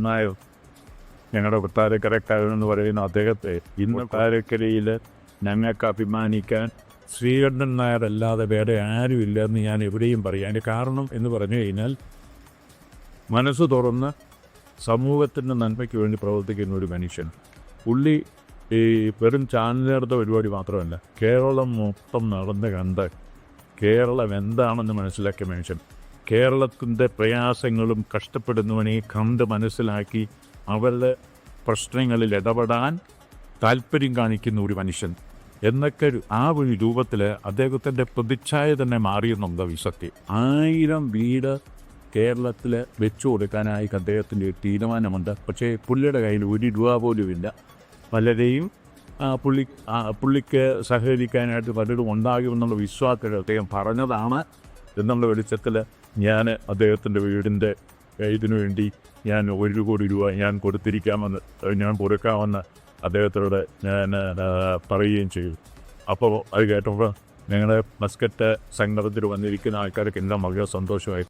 നായർ ഞങ്ങളുടെ കൊട്ടാരക്കരക്കാരനെന്ന് പറയുന്ന അദ്ദേഹത്തെ ഇന്ന് കൊട്ടാരക്കരയിൽ ഞങ്ങൾക്ക് അഭിമാനിക്കാൻ ശ്രീകണ്ഠൻ നായർ അല്ലാതെ വേറെ ആരുമില്ല എന്ന് ഞാൻ എവിടെയും പറയും. അതിൻ്റെ കാരണം എന്ന് പറഞ്ഞു കഴിഞ്ഞാൽ മനസ്സ് തുറന്ന് സമൂഹത്തിൻ്റെ നന്മയ്ക്ക് വേണ്ടി പ്രവർത്തിക്കുന്ന ഒരു മനുഷ്യൻ. പുള്ളി ഈ വെറും ചാനലിനടുത്ത പരിപാടി മാത്രമല്ല, കേരളം മൊത്തം നടന്ന് കണ്ട് കേരളം എന്താണെന്ന് മനസ്സിലാക്കിയ മനുഷ്യൻ. കേരളത്തിൻ്റെ പ്രയാസങ്ങളും കഷ്ടപ്പെടുന്നവനെ കണ്ട് മനസ്സിലാക്കി അവരുടെ പ്രശ്നങ്ങളിൽ ഇടപെടാൻ താല്പര്യം കാണിക്കുന്ന ഒരു മനുഷ്യൻ എന്നൊക്കെ ആ ഒരു രൂപത്തിൽ അദ്ദേഹത്തിൻ്റെ പ്രതിച്ഛായ തന്നെ മാറിയെന്നുണ്ട് സത്യം. 1000 വീട് കേരളത്തിൽ വെച്ചു കൊടുക്കാനായി അദ്ദേഹത്തിൻ്റെ ഒരു തീരുമാനമുണ്ട്. പക്ഷേ പുള്ളിയുടെ കയ്യിൽ 1 രൂപ പോലുമില്ല. പലരെയും പുള്ളിക്ക് സഹകരിക്കാനായിട്ട് പലരും ഉണ്ടാകുമെന്നുള്ള വിശ്വാസത്തിൽ അദ്ദേഹം പറഞ്ഞതാണ് എന്നുള്ള വെളിച്ചത്തിൽ ഞാൻ അദ്ദേഹത്തിൻ്റെ വീടിൻ്റെ ഇതിനു വേണ്ടി ഞാൻ 1 കോടി രൂപ ഞാൻ കൊടുക്കാമെന്ന് അദ്ദേഹത്തോട് ഞാൻ പറയുകയും ചെയ്തു. അപ്പോൾ അത് കേട്ടപ്പോൾ ഞങ്ങളുടെ മസ്കറ്റ് സംഘത്തിൽ വന്നിരിക്കുന്ന ആൾക്കാർക്ക് എല്ലാം വളരെ സന്തോഷമായി.